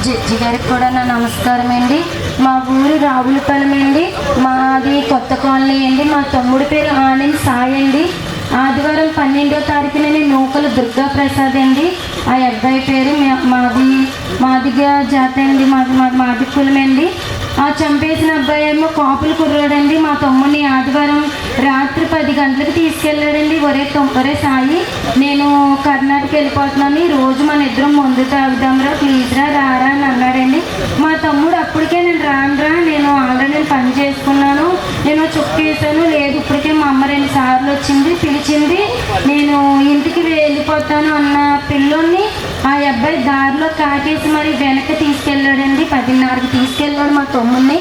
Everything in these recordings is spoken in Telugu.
జడ్జి గారికి కూడా నా నమస్కారం అండి. మా ఊరు రావులపాలెం అండి. మాది కొత్త కాలనీ అండి. మా తమ్ముడి పేరు ఆనంద్ సాయి అండి. ఆదివారం 12వ తారీఖున నూకల దుర్గా ప్రసాద్ అండి. ఆ అబ్బాయి పేరు మాదిగా జాత అండి. మాది కులం అండి. ఆ చంపేసిన అబ్బాయి ఏమో కాపులు కుర్రాడండి. మా తమ్ముడిని ఆదివారం రాత్రి 10 గంటలకు తీసుకెళ్ళాడండి. ఒరే సాయి, నేను కర్ణాటక వెళ్ళిపోతున్నాను, రోజు మన ఇద్దరం ముందు తాగుదాంరా, ప్లీజ్ రారా అని అన్నాడండి. మా తమ్ముడు అప్పటికే నేను ఆల్రెడీ పని చేసుకున్నాను, నేను చుక్కేసాను, లేదు ఇప్పటికే మా అమ్మ 2 సార్లు వచ్చింది పిలిచింది, నేను ఇంటికి వెళ్ళిపోతాను అన్న పిల్లోని ఆ అబ్బాయి దారిలో కాకేసి మరి వెనక్కి తీసుకెళ్ళాడండి. 10:30కి తీసుకెళ్ళాడు మా తమ్ముడిని.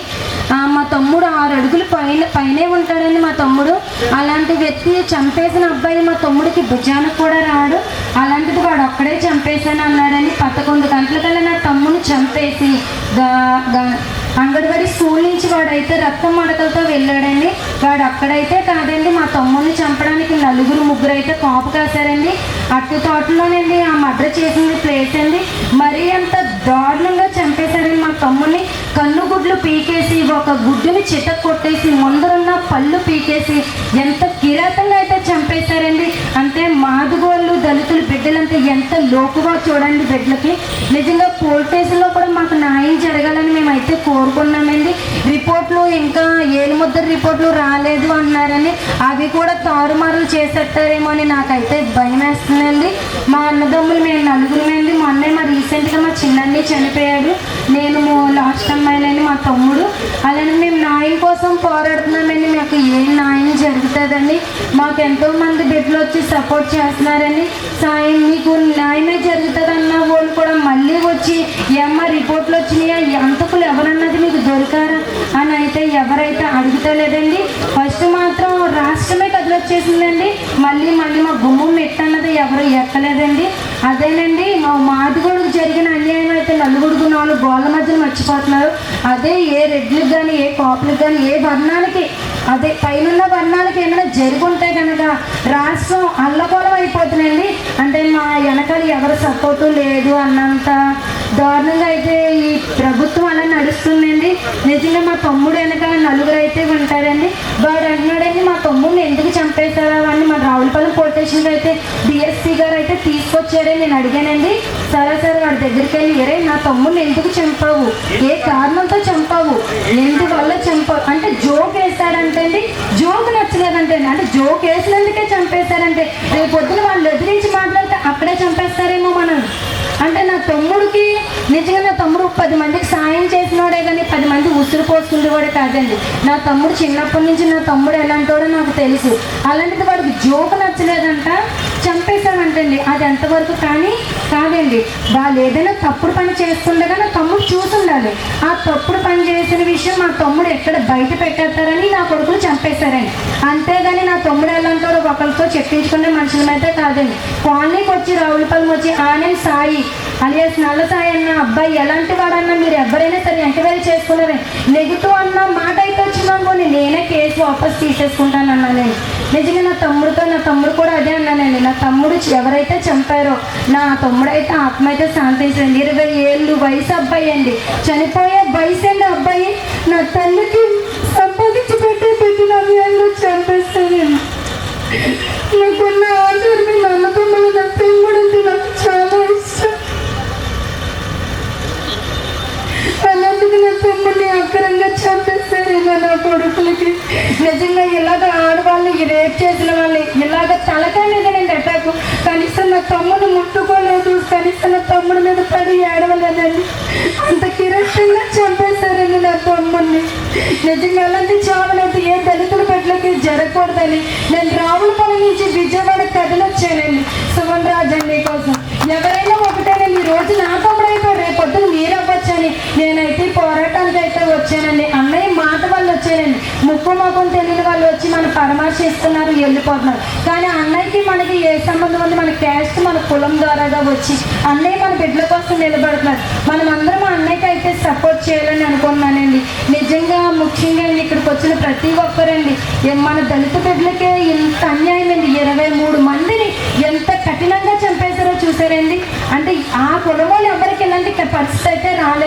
మా తమ్ముడు 6 అడుగులు పైనే ఉంటాడండి. మా తమ్ముడు అలాంటి వ్యక్తి చంపేసిన అబ్బాయి మా తమ్ముడికి భుజానికి కూడా రాడు. అలాంటిది వాడు ఒక్కడే చంపేశాను అన్నాడని 11 గంటలకల్లా నా తమ్ముడిని చంపేసి అంగన్వాడీ స్కూల్ నుంచి వాడైతే రక్తం మడకలతో వెళ్ళాడండి. వాడు అక్కడైతే కాదండి, మా తమ్ముడిని చంపడానికి 4-3 అయితే కాపు కాశారండి. అట్టు తోటలోనండి ఆ మర్డర్ చేసింది ప్లేస్ అండి. మరీ అంత దారుణంగా చంపేశారండి మా తమ్ముడిని. కన్నుగుడ్లు పీకేసి ఒక గుడ్డుని చితక్ కొట్టేసి ముందరున్న పళ్ళు పీకేసి ఎంత కిరాతంగా అయితే చంపేశారండి. అంటే మాదిగోళ్ళు దళితులు బిడ్డలంతా ఎంత లోకుగా చూడండి బిడ్డలకి. నిజంగా పోలీస్ స్టేషన్లో కూడా మాకు న్యాయం జరగాలని మేమైతే కోరుకున్నామండి. రిపోర్ట్లు ఇంకా 7 ముద్ర రిపోర్ట్లు రాలేదు అన్నారని అవి కూడా తారుమారులు చేసేస్తారేమో అని నాకైతే భయం వేస్తుందండి. మా అన్నదమ్ములు మేము 4 మా అన్నయ్య రీసెంట్గా మా చిన్నన్ని చనిపోయాడు. నేను లాస్ట్ అమ్మాయిలని మా తమ్ముడు. అలానే మేము న్యాయం కోసం పోరాడుతున్నామండి. మాకు ఏం న్యాయం జరుగుతుందండి. మాకు ఎంతోమంది బిడ్డలు వచ్చి సపోర్ట్ చేస్తున్నారని, సాయం మీకు న్యాయమే జరుగుతుందన్న వాళ్ళు కూడా మళ్ళీ వచ్చి ఏమ్మ రిపోర్ట్లు వచ్చినాయా, అంతకులు ఎవరన్నది మీకు దొరికారా అని అయితే ఎవరైతే అడుగుతలేదండి. ఫస్ట్ మాత్రం రాష్ట్రమే కదిలొచ్చేసిందండి. మళ్ళీ మా గుమ్మం మెట్టన్నది ఎవరు ఎక్కలేదండి. అదేనండి మా మాదిగోడుకు జరిగిన అన్యాయం అయితే 4 గోళ్ళ మధ్యన మర్చిపోతున్నారు. అదే ఏ రెడ్లకు కానీ ఏ కాపులకు కానీ ఏ వర్ణాలకి అదే పైన వర్ణాలకి ఏమైనా జరుగుంటే కనుక రాష్ట్రం అల్లకోలం అయిపోతుందండి. అంటే మా వెనకాల ఎవరు సపోర్టు లేదు అన్నంత దారుణంగా అయితే ఈ ప్రభుత్వం అలా నడుస్తుందండి. నిజంగా మా తమ్ముడు వెనకాల 4 అయితే ఉంటారండి. వాడు అంటున్నాడండి మా తమ్ముడిని ఎందుకు చంపేశారా అని మా రావులపాలెం పోలీస్ స్టేషన్కి అయితే డిఎస్పీ గారు అయితే తీసుకొచ్చారని నేను అడిగానండి. సరే వాడి దగ్గరికి వెళ్ళి ఎరే నా తమ్ముడిని ఎందుకు చంపావు, ఏ కారణంతో చంపావు, ఎందువల్ల చంపావు అంటే జోక్ వేశాడంటే అండి. జోక్ నచ్చలేదంటే అంటే జోక్ వేసినందుకే చంపేశారంటే రేపు పొద్దున వాళ్ళు ఎదిరించి మాట్లాడితే అక్కడే చంపేస్తారేమో మనం. అంటే నా తమ్ముడికి నిజంగా నా తమ్ముడు 10 మందికి సాయం చేసినోడే కానీ 10 మంది ఉసురు పోసుకునేవాడే కాదండి. నా తమ్ముడు చిన్నప్పటి నుంచి నా తమ్ముడు ఎలాంటోడో నాకు తెలుసు. అలాంటిది వాడికి జోక్ నచ్చలేదంట చంపేశానంటండి. అది ఎంతవరకు కానీ కాదండి. వాళ్ళు ఏదైనా తప్పుడు పని చేస్తుండగా నా తమ్ముడు చూసుండాలి. ఆ తప్పుడు పని చేసిన విషయం మా తమ్ముడు ఎక్కడ బయట పెట్టేస్తారని నా కొడుకులు చంపేశారండి. అంతేగాని నా తమ్ముడు ఎలాంటోడో ఒకరితో చెప్పించుకునే మనుషుల మీద కాదండి. కాలనీకి వచ్చి రావులపాలెం వచ్చి ఆనంద్ సాయి అలియాస్ నల్ల సాయి అన్న అబ్బాయి ఎలాంటి వాడన్నా మీరు ఎవరైనా సరే ఎంక్వైరీ చేసుకున్నారే నెగిటివ్ అన్న మాట అయితే వచ్చిందనుకోండి నేనే కేసు వాపస్ తీసేసుకుంటాను అన్నానండి. నిజంగా నా తమ్ముడు కూడా అదే అన్నానండి. నా తమ్ముడు ఎవరైతే చంపారో నా తమ్ముడు అయితే ఆత్మ అయితే శాంతించండి. 20 ఏళ్ళు వయసు అబ్బాయి అండి, చనిపోయే వయసు అండి అబ్బాయి. నా తల్లికి సంపాదించి పెట్టిన అభియాన్లో చంపేస్తానండి. నాకున్న ఆధారం నమ్మకం నా తమ్ముడు అంటే నాకు చాలా ఇష్టం. అలాంటిది నా తమ్ముడిని అక్రంగా చంపేస్తారేమో నా కొడుకులకి. నిజంగా ఇలాగ ఆడవాళ్ళని రేప్ చేసిన వాళ్ళని ఇలాగ తలకాయ మీద నేను అటాక్ కనీసం నా తమ్ముడు ముట్టుకోలేదు, కనీసం నా తమ్ముడి మీద పడి ఏడవలేదండి. అంత కిరటంగా చంపేస్తారండి నా తమ్ముడిని. నిజంగా అలాంటి చావనైతే ఏ దళితుల పట్లకి జరగకూడదని నేను రావులపాలెం నుంచి విజయవాడ కథలొచ్చానండి. సుమన్ రాజ్ అండి కోసం ఎవరైనా ఒకటేనండి. ఈ రోజు నా తమ్ముడు అయిపోయి రేపొద్దున మీరు అవ్వచ్చని నేనైతే పోరాటానికి అయితే వచ్చానండి. అన్నయ్య మాట వాళ్ళు వచ్చానండి. ముక్కు మొఖం తెలియని వాళ్ళు వచ్చి మన పరామర్శిస్తున్నారు, వెళ్ళిపోతున్నారు. కానీ అన్నయ్యకి మనకి ఏ సంబంధం ఉంది? మన క్యాస్ట్ మన కులం ద్వారాగా వచ్చి అన్నయ్య మన బిడ్డల కోసం నిలబడుతున్నారు. మనం అందరం అన్నయ్యకి అయితే సపోర్ట్ చేయాలని అనుకున్నానండి. నిజంగా ముఖ్యంగా ఇక్కడికి వచ్చిన ప్రతి ఒక్కరండి మన దళిత బిడ్డలకే ఇంత అన్యాయం అండి. 23 మందిని ఎంత కఠినంగా చంపేశారో చూసారండి. అంటే ఆ కులం వాళ్ళు ఎవరికి ఇలాంటి పరిస్థితి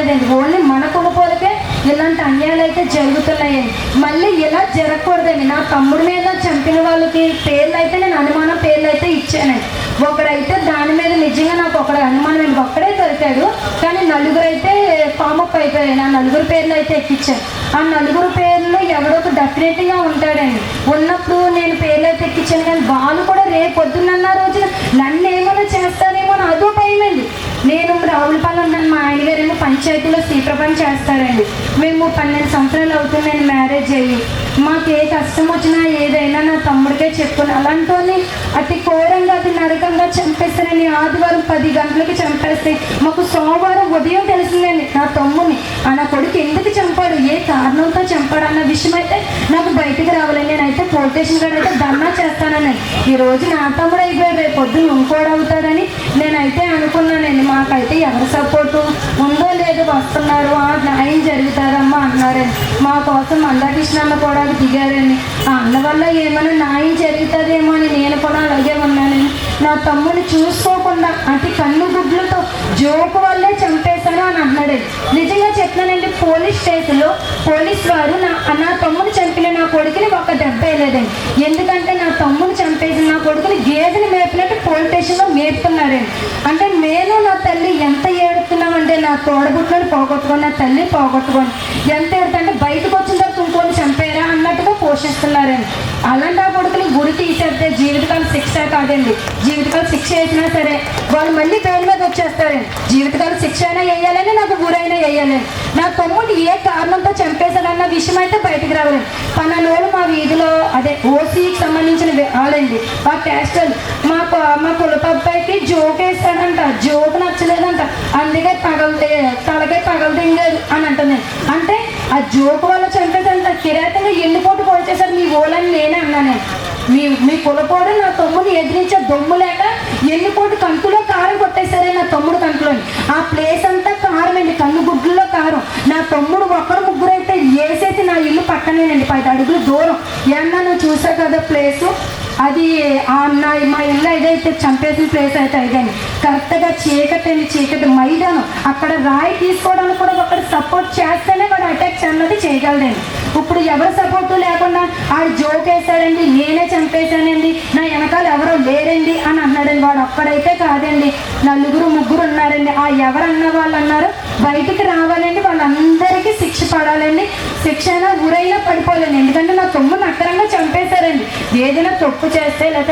లేదండి. ఓన్లీ మన కులపోలకే ఇలాంటి అన్యాయాలు అయితే జరుగుతున్నాయండి. మళ్ళీ ఇలా జరగకూడదండి. నా తమ్ముడి మీద చంపిన వాళ్ళకి పేర్లు అయితే నేను అనుమానం పేర్లు అయితే ఇచ్చానండి. ఒకడైతే దాని మీద నిజంగా నాకు ఒకడు అనుమానం అండి, ఒక్కడే దొరికాడు. కానీ నలుగురు అయితే ఫామప్ అయిపోయారు. ఆ నలుగురు పేర్లు అయితే ఎక్కించాను. ఆ నలుగురు పేర్లు ఎవడో ఒక డెఫినెట్గా ఉంటాడండి. ఉన్నప్పుడు నేను పేర్లు అయితే ఎక్కించాను. కానీ వాళ్ళు కూడా రేపు పొద్దున్న రోజున నన్ను ఏమైనా చేస్తారేమో అని అదో భయమండి. నేను రావులపాలెం ఉన్నాను. మా ఆయన గారేమో పంచాయతీలో శ్రీప్రభం చేస్తారండి. మేము 12 సంవత్సరాలు అవుతుంది నేను మ్యారేజ్ అయ్యి. మాకు ఏ కష్టం వచ్చినా ఏదైనా నా తమ్ముడికే చెప్పుకుని అలాంటి అతి ఘోరంగా అతి నరకంగా చంపేస్తానని ఆదివారం 10 గంటలకి చంపేస్తే మాకు సోమవారం ఉదయం తెలిసిందండి నా తమ్ముడిని. నా కొడుకు ఎందుకు చంపాడు, ఏ కారణంతో చంపాడు అన్న విషయం అయితే నాకు బయటికి రావాలని నేనైతే పోలీస్ స్టేషన్ కాడ అయితే ధర్నా చేస్తానని. ఈరోజు నా తమ్ముడు అయిపోయాడు, రేపు పొద్దున్న ఇంకోడు అవుతాడని నేనైతే అనుకున్నానండి. మాకైతే ఎవరి సపోర్టు ఉందో లేదో వస్తున్నారు, న్యాయం జరుగుతారమ్మా అన్నారండి. మా కోసం మందాకృష్ణ అన్న కూడా దిగారండి. ఆ అన్న వల్ల ఏమైనా న్యాయం జరుగుతుందేమో అని నేను కూడా అలాగే ఉన్నానండి. నా తమ్ముడిని చూసుకోకుండా అతి కన్ను గుడ్లతో జోకు వల్లే చంపేశాను అని అన్నాడండి. నిజంగా చెప్తున్నానండి, పోలీస్ స్టేషన్లో పోలీస్ వారు నా తమ్ముని చంపిన నా కొడుకుని ఒక దెబ్బ వేయలేదండి. ఎందుకంటే నా తమ్ముని చంపేసిన నా కొడుకుని గేదెని మేపినట్టు పోలీస్ స్టేషన్లో మేపుతున్నారండి. అంటే నేను నా తల్లి ఎంత ఏడుతున్నామంటే నా తోడబుట్లను పోగొట్టుకొని నా తల్లి పోగొట్టుకొని ఎంత ఏడుతుంటే బయటకు వచ్చిన తర్వాత ఇంకొని చంపారా అన్నట్టుగా పోషిస్తున్నారండి. అలాంటి ఆ కొడుకుని గురి తీసేస్తే జీవితకాల శిక్ష కాదండి. జీవితకాల శిక్ష వేసినా సరే వాళ్ళు మళ్ళీ బెయిల్ మీద వచ్చేస్తారండి. జీవితకాల శిక్ష అయినా వేయాలని నాకు గురైనా వేయాలని. నా తమ్ముడు ఏ కారణంతో చంపేశాడన్న విషయం అయితే బయటకు రావాలండి. పన్నెండు మా వీధిలో అదే ఓసీకి సంబంధించిన వాళ్ళండి. ఆ క్యాస్టల్ మా కులపబ్బాయికి జోక్ వేస్తాడంట, జోక్ నచ్చలేదంట, అందుకే తలకే పగలదింగారు అని అంటుంది. అంటే ఆ జోక్ వల్ల చంపేదంట. కిరాతంగా ఎన్నిపోటు కొలిచేశారు మీ ఓలని నేనే అన్నాను. మీ కులపోడు నా తమ్ముడిని ఎదిరించే దొమ్ము లేక ఎన్నిపోటు కంకులో కారం కొట్టేశారే నా తమ్ముడు కంకులోని. ఆ ప్లేస్ అంతా కారం అండి, కన్ను గుడ్లలో కారం. నా తమ్ముడు ఒకరు ముగ్గురు అయితే వేసేసి నా ఇల్లు పక్కనేనండి 10 అడుగులు దూరం. ఏమన్నా నువ్వు చూసా కదా ప్లేసు, అది మా ఇల్లు ఏదైతే చంపేసిన ప్లేస్ అయితే అయ్యాను. కరెక్ట్గా చీకటి మైదానం. అక్కడ రాయి తీసుకోవడానికి కూడా ఒకటి సపోర్ట్ చేస్తేనే వాడు అటాక్ అన్నది చేయగలదండి. ఇప్పుడు ఎవరు సపోర్టు లేకుండా ఆడు జోక్ వేసాడండి, నేనే చంపేశానండి, నా వెనకాల ఎవరో లేరండి అని అన్నాడండి. వాడు ఒక్కడైతే కాదండి, నలుగురు ముగ్గురు ఉన్నారండి. ఆ ఎవరన్న వాళ్ళు అన్నారు బయటికి రావాలండి, వాళ్ళందరికీ శిక్ష పడాలండి. శిక్ష అయినా ఊరైనా పడిపోలేండి. ఎందుకంటే నా తమ్ముడిని అక్రమంగా చంపేశారండి. ఏదైనా తప్పు చేస్తే లేకపోతే